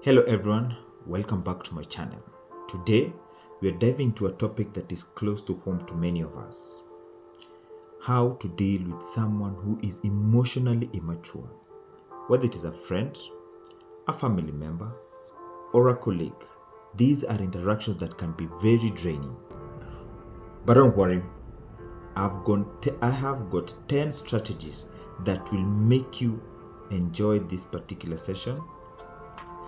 Hello everyone, welcome back to my channel. Today, we are diving into a topic that is close to home to many of us. How to deal with someone who is emotionally immature. Whether it is a friend, a family member, or a colleague, these are interactions that can be very draining. But don't worry, I have got 10 strategies that will make you enjoy this particular session.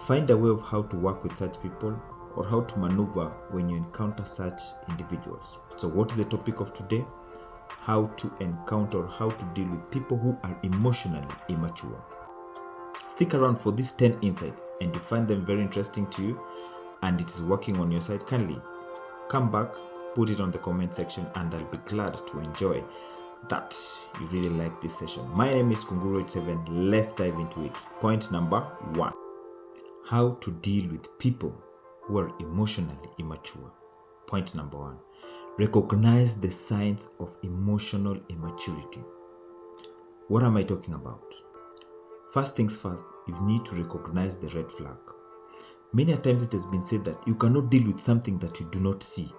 Find a way of how to work with such people or how to maneuver when you encounter such individuals. So what is the topic of today? How to encounter, how to deal with people who are emotionally immature. Stick around for these 10 insights, and if you find them very interesting to you and it is working on your side, kindly come back, put it on the comment section, and I'll be glad to enjoy that you really like this session. My name is Kunguru87. Let's dive into it. Point number 1. How to deal with people who are emotionally immature. Point number 1. Recognize the signs of emotional immaturity. What am I talking about? First things first, you need to recognize the red flag. Many times it has been said that you cannot deal with something that you do not see.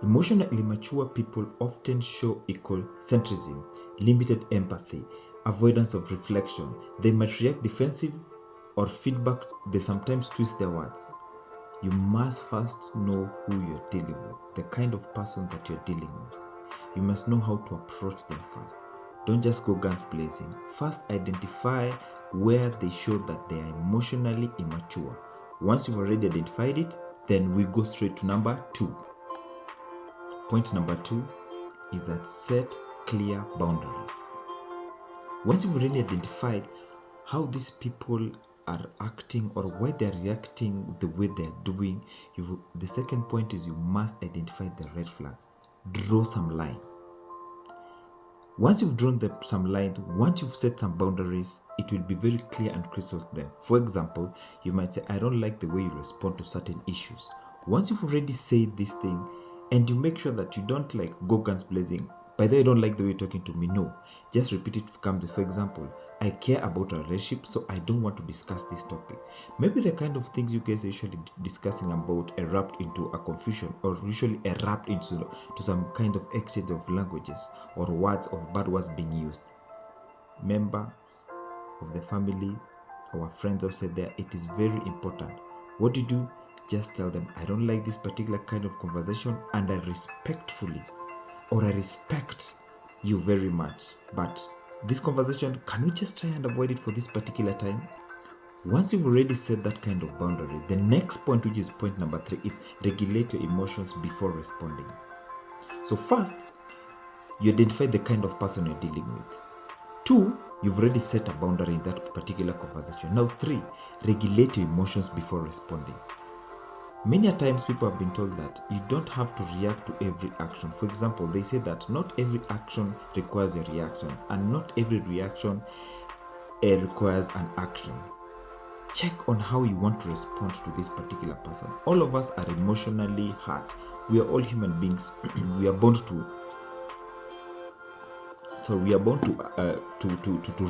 Emotionally immature people often show egocentrism, limited empathy, avoidance of reflection. They might react defensive or feedback. They sometimes twist their words. You must first know who you're dealing with, the kind of person that you're dealing with. You must know how to approach them first. Don't just go guns blazing. First, identify where they show that they are emotionally immature. Once you've already identified it, then we go straight to number 2. Point number 2 is that set clear boundaries. Once you've already identified how these people are acting or why they're reacting the way they're doing, the second point is you must identify the red flags. Draw some line. Once you've drawn some lines, once you've set some boundaries, it will be very clear and crystal to them. For example, you might say, I don't like the way you respond to certain issues. Once you've already said this thing, and you make sure that you don't go guns blazing, by the way, I don't like the way you're talking to me. No, just repeat it. For example, I care about our relationship, so I don't want to discuss this topic. Maybe the kind of things you guys are usually discussing about erupt into a confusion, or usually erupt into some kind of exchange of languages or words or bad words being used. Members of the family, our friends have said there, it is very important. What do you do? Just tell them, I don't like this particular kind of conversation, and I respect you very much, but this conversation, can we just try and avoid it for this particular time? Once you've already set that kind of boundary, the next point, which is point number 3, is regulate your emotions before responding. So first, you identify the kind of person you're dealing with. 2, you've already set a boundary in that particular conversation. Now 3, regulate your emotions before responding. Many times people have been told that you don't have to react to every action. For example, they say that not every action requires a reaction, and not every reaction requires an action. Check on how you want to respond to this particular person. All of us are emotionally hurt. We are all human beings. We are born to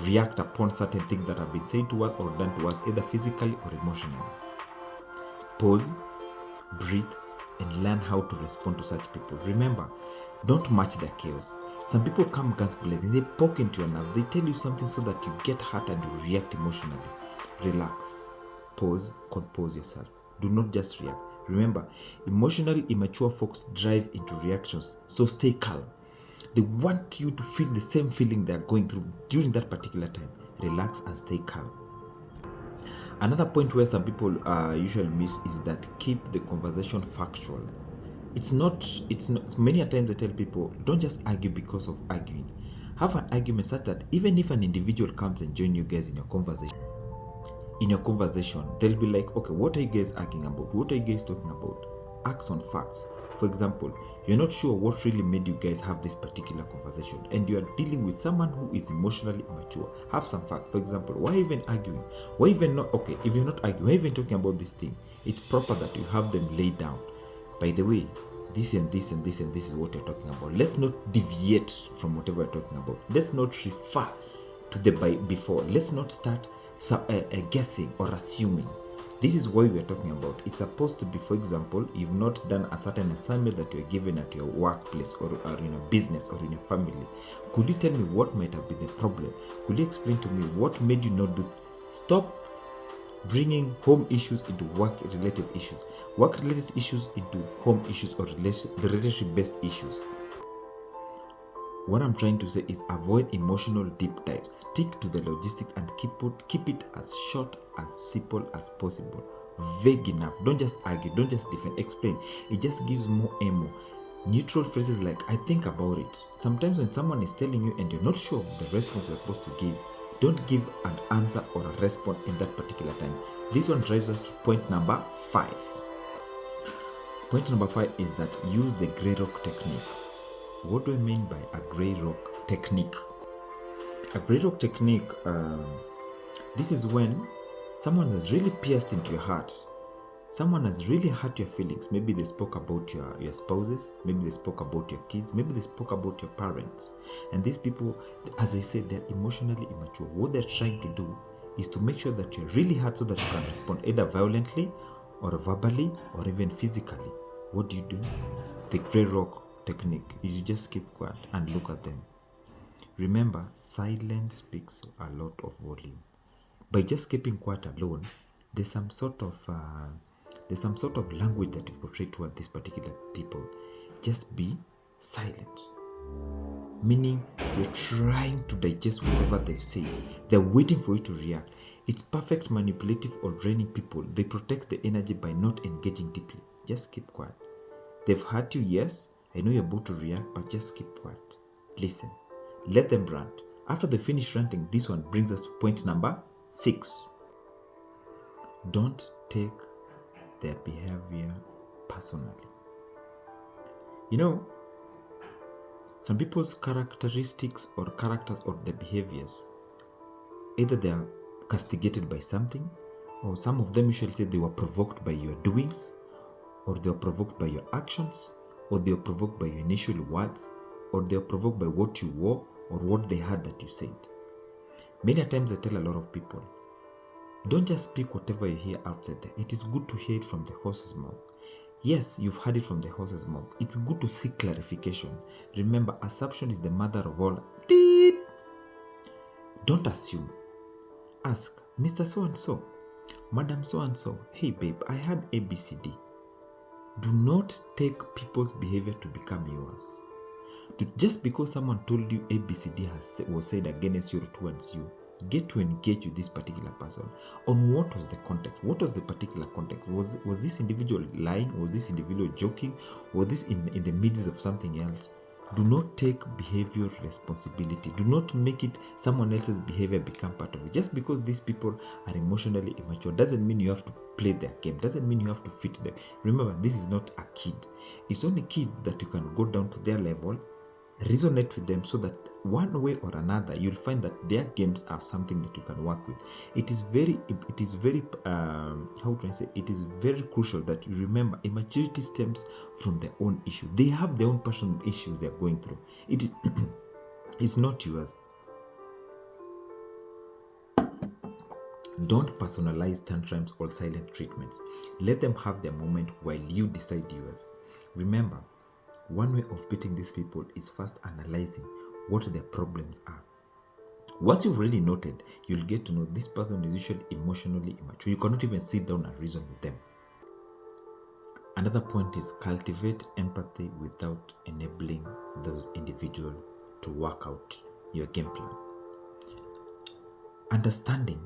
react upon certain things that have been said to us or done to us, either physically or emotionally. Pause, breathe, and learn how to respond to such people. Remember, don't match their chaos. Some people come guns blazing, they poke into your nerve, they tell you something so that you get hurt and you react emotionally. Relax, pause, compose yourself. Do not just react. Remember, emotionally immature folks drive into reactions, so stay calm. They want you to feel the same feeling they're going through during that particular time. Relax and stay calm. Another point where some people usually miss is that keep the conversation factual. It's not many times I tell people, don't just argue because of arguing. Have an argument such that even if an individual comes and join you guys in your conversation, they'll be like, okay, what are you guys arguing about? What are you guys talking about? Acts on facts. For example, you're not sure what really made you guys have this particular conversation, and you are dealing with someone who is emotionally immature. Have some fact. For example, why even arguing? Why even not? Okay, if you're not arguing, why even talking about this thing? It's proper that you have them laid down. By the way, this and this and this and this is what you're talking about. Let's not deviate from whatever we're talking about. Let's not refer to the before. Let's not start guessing or assuming. This is what we are talking about. It's supposed to be, for example, you've not done a certain assignment that you're given at your workplace or in a business or in a family. Could you tell me what might have been the problem? Could you explain to me what made you not do? Stop bringing home issues into work-related issues, work-related issues into home issues or relationship-based issues. What I'm trying to say is avoid emotional deep dives. Stick to the logistics and keep it as short, as simple as possible. Vague enough. Don't just argue. Don't just defend. Explain. It just gives more ammo. Neutral phrases like "I think about it." Sometimes when someone is telling you and you're not sure of the response you're supposed to give, don't give an answer or a response in that particular time. This one drives us to point number 5. Point number 5 is that use the grey rock technique. What do I mean by a grey rock technique? A grey rock technique, this is when someone has really pierced into your heart. Someone has really hurt your feelings. Maybe they spoke about your spouses. Maybe they spoke about your kids. Maybe they spoke about your parents. And these people, as I said, they're emotionally immature. What they're trying to do is to make sure that you're really hurt so that you can respond either violently or verbally or even physically. What do? The grey rock technique is you just keep quiet and look at them. Remember, silence speaks a lot of volume. By just keeping quiet alone, there's some sort of language that you portray toward these particular people. Just be silent. Meaning you're trying to digest whatever they've said. They're waiting for you to react. It's perfect manipulative or draining people. They protect the energy by not engaging deeply. Just keep quiet. They've hurt you, yes. I know you're about to react, but just keep quiet. Listen. Let them rant. After they finish ranting, this one brings us to point number 6. Don't take their behavior personally. Some people's characteristics or characters or their behaviors, either they are castigated by something, or some of them usually say they were provoked by your doings, or they were provoked by your actions, or they were provoked by your initial words, or they were provoked by what you wore or what they had that you said. Many times I tell a lot of people, don't just speak whatever you hear outside there. It is good to hear it from the horse's mouth. Yes, you've heard it from the horse's mouth. It's good to seek clarification. Remember, assumption is the mother of all. Don't assume. Ask, Mr. So-and-so, Madam so-and-so, hey babe, I had ABCD. Do not take people's behavior to become yours. Just because someone told you ABCD was said against you or towards you, get to engage with this particular person on what was the context. What was the particular context? Was this individual lying? Was this individual joking? Was this in the midst of something else? Do not take behavioral responsibility. Do not make it someone else's behavior become part of it. Just because these people are emotionally immature doesn't mean you have to play their game. Doesn't mean you have to fit them. Remember, this is not a kid. It's only kids that you can go down to their level, resonate with them so that one way or another you'll find that their games are something that you can work with. It is very crucial that you remember immaturity stems from their own issue. They have their own personal issues they're going through. It's not yours. Don't personalize tantrums or silent treatments. Let them have their moment while you decide yours. Remember, one way of beating these people is first analyzing what their problems are. Once you've really noted, you'll get to know this person is usually emotionally immature. You cannot even sit down and reason with them. Another point is cultivate empathy without enabling those individuals to work out your game plan. Understanding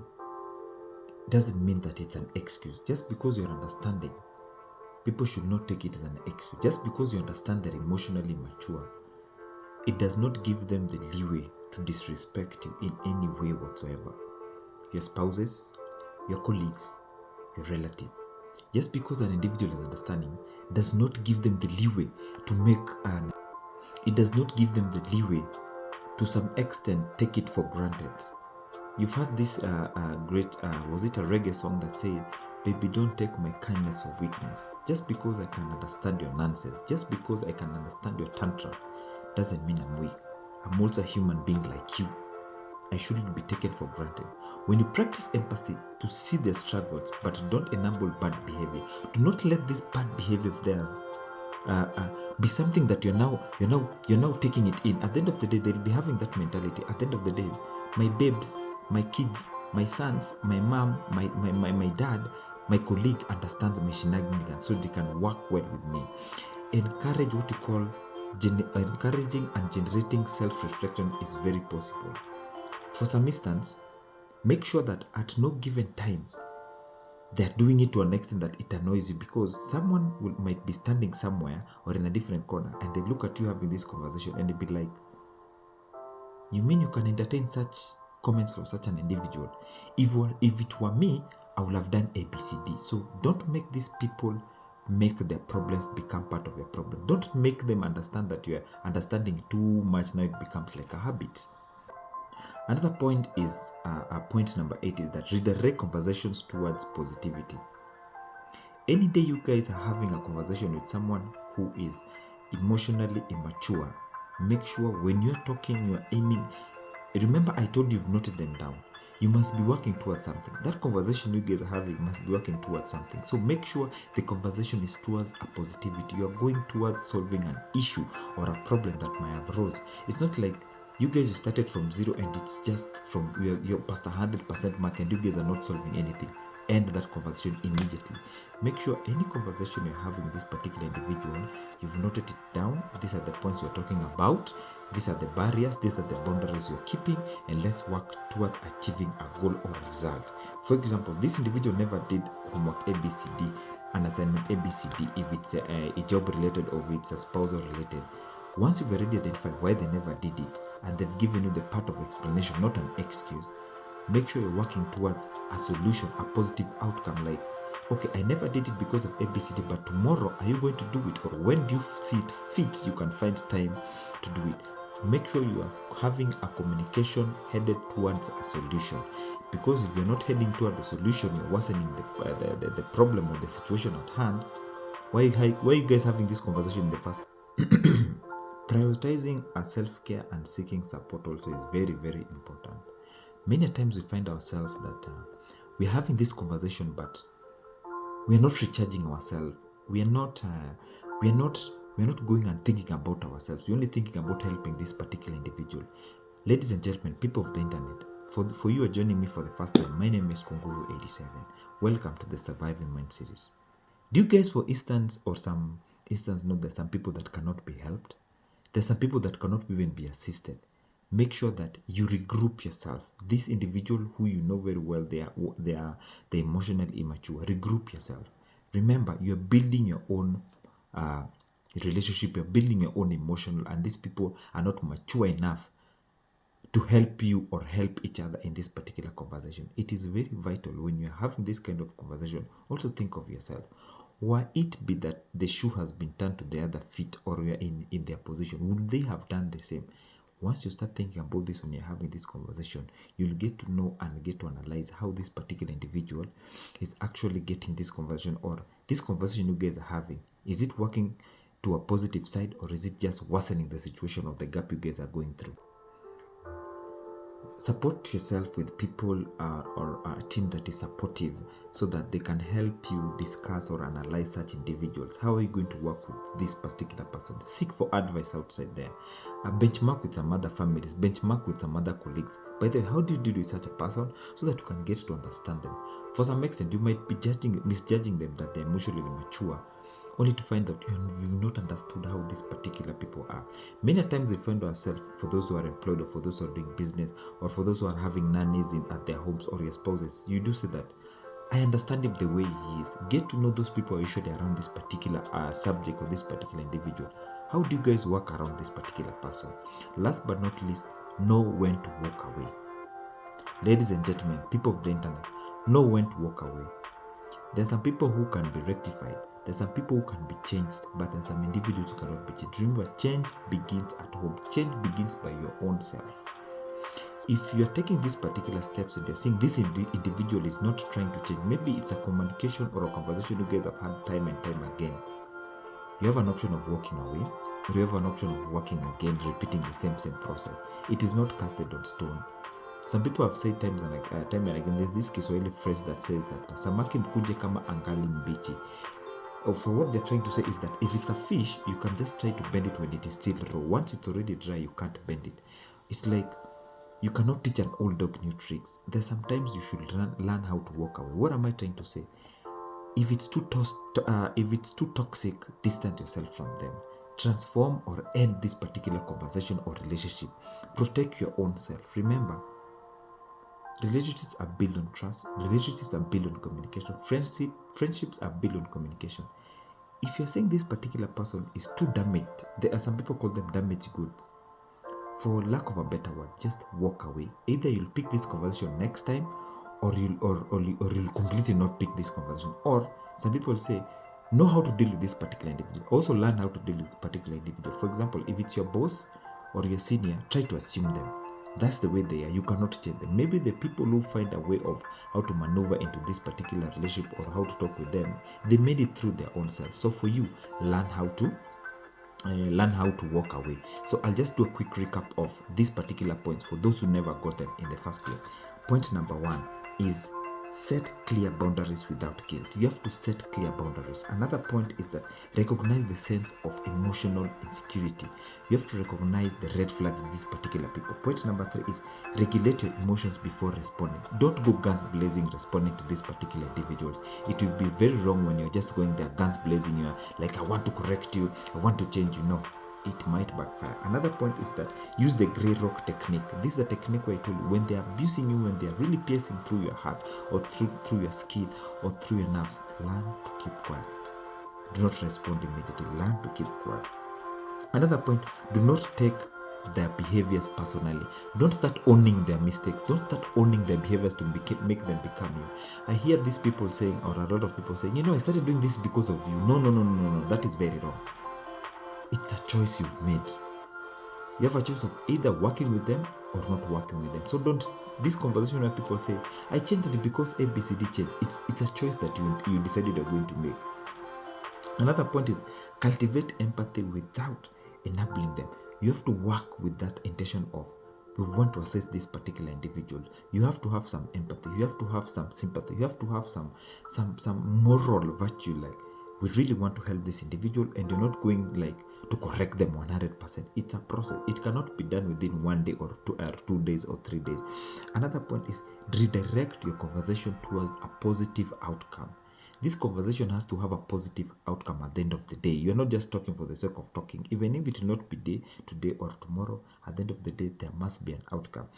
doesn't mean that it's an excuse. Just because you're understanding, people should not take it as an excuse. Just because you understand they're emotionally mature, it does not give them the leeway to disrespect you in any way whatsoever. Your spouses, your colleagues, your relative. Just because an individual is understanding does not give them the leeway to it does not give them the leeway to some extent take it for granted. You've heard this was it a reggae song that said, baby, don't take my kindness for weakness. Just because I can understand your nonsense, just because I can understand your tantrum, doesn't mean I'm weak. I'm also a human being like you. I shouldn't be taken for granted. When you practice empathy to see their struggles, but don't enable bad behavior, do not let this bad behavior of theirs be something that you're now taking it in. At the end of the day, they'll be having that mentality. At the end of the day, my babes, my kids, my sons, my mom, my dad, my colleague understands my shenanigans, so they can work well with me. Encourage what you call encouraging and generating self-reflection is very possible. For some instance, make sure that at no given time they're doing it to an extent that it annoys you, because someone might be standing somewhere or in a different corner and they look at you having this conversation and they be like, you mean you can entertain such comments from such an individual? If it were me, I would have done ABCD. So don't make these people make their problems become part of your problem. Don't make them understand that you are understanding too much. Now it becomes like a habit. Another point is, point number 8 is that redirect conversations towards positivity. Any day you guys are having a conversation with someone who is emotionally immature, make sure when you're talking, you're aiming. Remember, I told you you've noted them down. You must be working towards something. That conversation you guys are having must be working towards something. So make sure the conversation is towards a positivity. You are going towards solving an issue or a problem that might have arose. It's not like you guys you started from zero and it's just from you're past 100% mark and you guys are not solving anything. End that conversation immediately. Make sure any conversation you're having with this particular individual, you've noted it down. These are the points you're talking about. These are the barriers. These are the boundaries you're keeping, and let's work towards achieving a goal or result. For example, this individual never did homework ABCD, an assignment ABCD, if it's a job related or if it's a spousal related. Once you've already identified why they never did it and they've given you the part of explanation, not an excuse, make sure you're working towards a solution, a positive outcome. Like, okay, I never did it because of ABCD, but tomorrow are you going to do it? Or when do you see it fit, you can find time to do it. Make sure you are having a communication headed towards a solution. Because if you're not heading toward the solution, you're worsening the problem or the situation at hand. Why are you guys having this conversation in the first place? Prioritizing our self-care and seeking support also is very, very important. Many times we find ourselves that we're having this conversation, but we're not recharging ourselves. We're not going and thinking about ourselves. We're only thinking about helping this particular individual. Ladies and gentlemen, people of the internet, for you are joining me for the first time, my name is Kunguru87. Welcome to the Surviving Mind series. Do you guys, for instance, or some instance, know there's some people that cannot be helped? There's some people that cannot even be assisted. Make sure that you regroup yourself. This individual who you know very well, they're emotionally immature. Regroup yourself. Remember, you're building your own relationship. You're building your own emotional, and these people are not mature enough to help you or help each other in this particular conversation. It is very vital when you're having this kind of conversation. Also think of yourself. Why it be that the shoe has been turned to the other feet, or you're in their position, would they have done the same? Once you start thinking about this when you're having this conversation, you'll get to know and get to analyze how this particular individual is actually getting this conversation, or this conversation you guys are having. Is it working to a positive side, or is it just worsening the situation or the gap you guys are going through? Support yourself with people or a team that is supportive, so that they can help you discuss or analyze such individuals. How are you going to work with this particular person? Seek for advice outside there. Benchmark with some other families, benchmark with some other colleagues. By the way, how do you deal with such a person so that you can get to understand them? For some extent, you might be misjudging them that they're emotionally mature, only to find out you've not understood how these particular people are. Many times we find ourselves, for those who are employed or for those who are doing business or for those who are having nannies at their homes or your spouses, you do say that, I understand him the way he is. Get to know those people usually around this particular subject or this particular individual. How do you guys work around this particular person? Last but not least, know when to walk away. Ladies and gentlemen, people of the internet, know when to walk away. There are some people who can be rectified. There's some people who can be changed, but there's some individuals who cannot be changed. Remember, change begins at home. Change begins by your own self. If you're taking these particular steps and you're seeing this individual is not trying to change, maybe it's a communication or a conversation you guys have had time and time again, you have an option of walking away, or you have an option of working again, repeating the same process. It is not casted on stone. Some people have said time and again, there's this Kiswahili phrase that says that samaki mkuje kama angali mbichi. For what they're trying to say is that if it's a fish, you can just try to bend it when it is still raw. Once it's already dry, you can't bend it. It's like you cannot teach an old dog new tricks. There's sometimes you should learn how to walk away. What am I trying to say? If it's too toxic, distance yourself from them. Transform or end this particular conversation or relationship. Protect your own self. Remember, relationships are built on trust. Relationships are built on communication. Friendships are built on communication. If you're saying this particular person is too damaged, there are some people call them damaged goods. For lack of a better word, just walk away. Either you'll pick this conversation next time, or you'll completely not pick this conversation. Or some people say, know how to deal with this particular individual. Also learn how to deal with this particular individual. For example, if it's your boss or your senior, try to assume them. That's the way they are. You cannot change them. Maybe the people who find a way of how to maneuver into this particular relationship or how to talk with them, they made it through their own self. So for you, learn how to walk away. So I'll just do a quick recap of these particular points for those who never got them in the first place. Point number 1 is set clear boundaries without guilt. You have to set clear boundaries. Another point is that recognize the sense of emotional insecurity. You have to recognize the red flags in these particular people. Point number 3 is regulate your emotions before responding. Don't go guns blazing responding to these particular individuals. It will be very wrong when you're just going there guns blazing. You're like, I want to correct you, I want to change you. No, it might backfire. Another point is that use the gray rock technique. This is a technique where I told you when they're abusing you, when they're really piercing through your heart or through your skin or through your nerves, learn to keep quiet. Do not respond immediately. Learn to keep quiet. Another point, do not take their behaviors personally. Don't start owning their mistakes. Don't start owning their behaviors to make them become you. I hear these people saying, or a lot of people saying, I started doing this because of you. No. That is very wrong. It's a choice you've made. You have a choice of either working with them or not working with them. So this conversation where people say, I changed it because ABCD changed. It's a choice that you decided you're going to make. Another point is cultivate empathy without enabling them. You have to work with that intention of, we want to assess this particular individual. You have to have some empathy. You have to have some sympathy. You have to have some moral virtue, like we really want to help this individual, and you're not going like to correct them 100%. It's a process. It cannot be done within 1 day or 2 days or 3 days. Another point is redirect your conversation towards a positive outcome. This conversation has to have a positive outcome at the end of the day. You're not just talking for the sake of talking. Even if it will not be today or tomorrow, at the end of the day, there must be an outcome.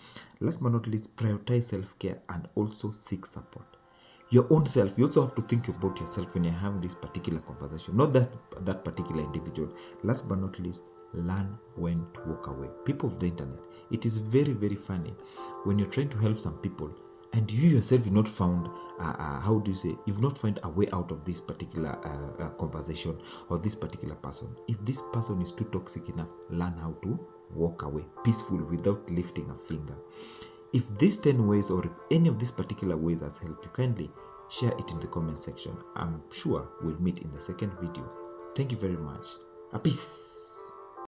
Last but not least, prioritize self-care and also seek support. Your own self, you also have to think about yourself when you're having this particular conversation, not that particular individual. Last but not least, learn when to walk away. People of the internet, it is very, very funny when you're trying to help some people and you yourself have not found, you've not found a way out of this particular conversation or this particular person. If this person is too toxic enough, learn how to walk away peaceful without lifting a finger. If these 10 ways or if any of these particular ways has helped you, kindly share it in the comment section. I'm sure we'll meet in the second video. Thank you very much. Peace.